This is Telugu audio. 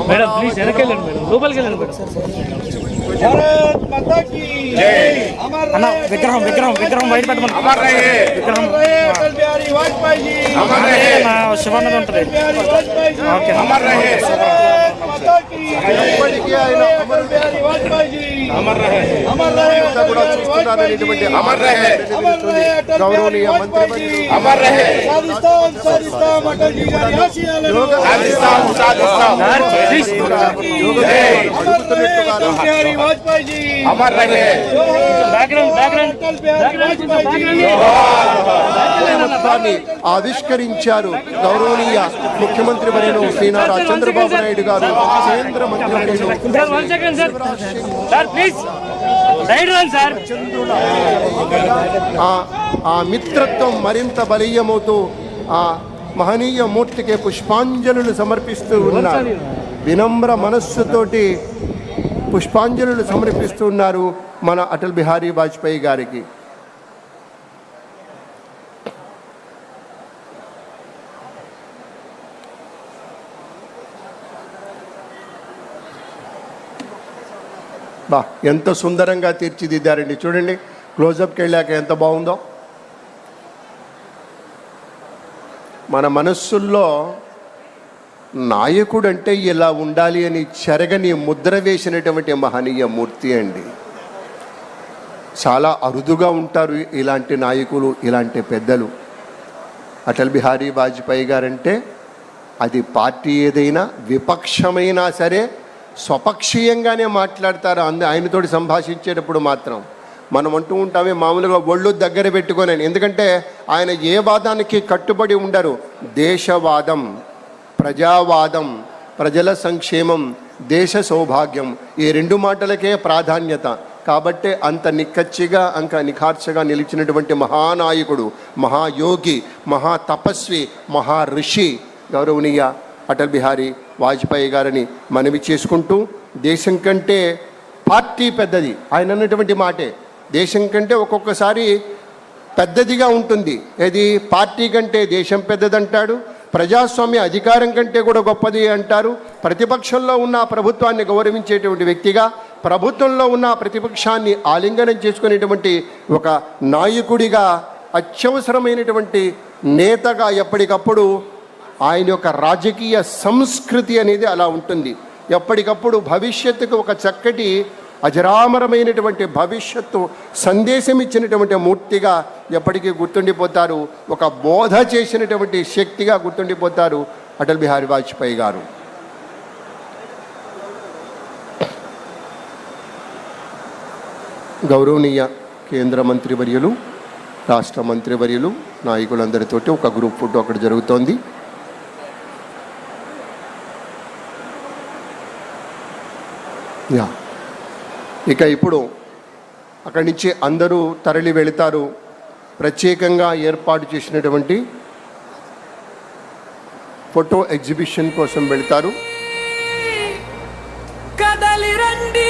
మేడం ప్లీజ్ వెనకెళ్ళండి మేడం, లోపలికి వెళ్ళండి మేడం. भारत माता की जय। అన్న విగ్రహం విగ్రహం విగ్రహం బయట పెట్టమని. अमर रहे విగ్రహం अटल बिहारी वाजपेयी जी। అమర్ రహే నా శివన్నది ఉంటుంది. बिहारी वाजपेयी जी। ఓకే अमर रहे भारत माता की जय। अटल बिहारी वाजपेयी जी। अमर रहे अमर रहे अटल बिहारी वाजपेयी जी। अमर रहे अटल बिहारी वाजपेयी जी। अमर रहे साजिस्तान साजिस्तान अटल जी गारी आशियाలను साजिस्तान साजिस्तान ప్లీజ్ जय। अमर रहे अटल बिहारी वाजपेयी जी। अमर रहे బ్యాక్గ్రౌండ్ బ్యాక్గ్రౌండ్ अटल बिहारी वाजपेयी जी। ప్రభుత్వాన్ని ఆవిష్కరించారు గౌరవనీయ ముఖ్యమంత్రి వర్యులు శ్రీ నారా చంద్రబాబు నాయుడు గారు, కేంద్ర మంత్రి వర్యులు sir 1 second sir. Sir please right run sir. ఆ మిత్రత్వం మరింత బలీయమవుతూ ఆ మహనీయ మూర్తికి పుష్పాంజలులు సమర్పిస్తూ ఉన్నారు. వినమ్ర మనస్సుతోటి పుష్పాంజలులు సమర్పిస్తూ ఉన్నారు మన అటల్ బిహారీ వాజ్పేయి గారికి. బా ఎంత సుందరంగా తీర్చిదిద్దారండి, చూడండి క్లోజప్కి వెళ్ళాక ఎంత బాగుందో. మన మనస్సుల్లో నాయకుడు అంటే ఇలా ఉండాలి అని చెరగని ముద్ర వేసినటువంటి మహనీయ మూర్తి అండి. చాలా అరుదుగా ఉంటారు ఇలాంటి నాయకులు, ఇలాంటి పెద్దలు. అటల్ బిహారీ వాజ్పేయి గారంటే అది పార్టీ ఏదైనా విపక్షమైనా సరే స్వపక్షీయంగానే మాట్లాడతారు. ఆయనతోటి సంభాషించేటప్పుడు మాత్రం మనం అంటూ ఉంటామే మామూలుగా ఒళ్ళు దగ్గర పెట్టుకొని, ఎందుకంటే ఆయన ఏ వాదానికి కట్టుబడి ఉండరు. దేశవాదం, ప్రజావాదం, ప్రజల సంక్షేమం, దేశ సౌభాగ్యం, ఈ 2 మాటలకే ప్రాధాన్యత. కాబట్టే అంత నిక్కచ్చిగా అంక నిఖార్చగా నిలిచినటువంటి మహానాయకుడు, మహాయోగి, మహాతపస్వి, మహాఋషి గౌరవనీయ అటల్ బిహారీ వాజ్పేయి గారిని మనవి చేసుకుంటూ, దేశం కంటే పార్టీ పెద్దది. ఆయన అన్నటువంటి మాటే, దేశం కంటే ఒక్కొక్కసారి పెద్దదిగా ఉంటుంది. ఏది పార్టీ కంటే దేశం పెద్దదంటాడు, ప్రజాస్వామ్య అధికారం కంటే కూడా గొప్పది అంటారు. ప్రతిపక్షంలో ఉన్న ప్రభుత్వాన్ని గౌరవించేటువంటి వ్యక్తిగా, ప్రభుత్వంలో ఉన్న ప్రతిపక్షాన్ని ఆలింగనం చేసుకునేటువంటి ఒక నాయకుడిగా, అత్యవసరమైనటువంటి నేతగా ఎప్పటికప్పుడు ఆయన యొక్క రాజకీయ సంస్కృతి అనేది అలా ఉంటుంది. ఎప్పటికప్పుడు భవిష్యత్తుకు ఒక చక్కటి అజరామరమైనటువంటి భవిష్యత్తు సందేశం ఇచ్చినటువంటి మూర్తిగా ఎప్పటికీ గుర్తుండిపోతారు. ఒక బోధ చేసినటువంటి శక్తిగా గుర్తుండిపోతారు అటల్ బిహారీ వాజ్పేయి గారు. గౌరవనీయ కేంద్ర మంత్రివర్యులు, రాష్ట్ర మంత్రివర్యులు, నాయకులందరితోటి ఒక గ్రూప్ ఫోటో అక్కడ జరుగుతోంది. ఇక ఇప్పుడు అక్కడి నుంచి అందరూ తరలి వెళతారు. ప్రత్యేకంగా ఏర్పాటు చేసినటువంటి ఫోటో ఎగ్జిబిషన్ కోసం వెళతారు. కదలి రండి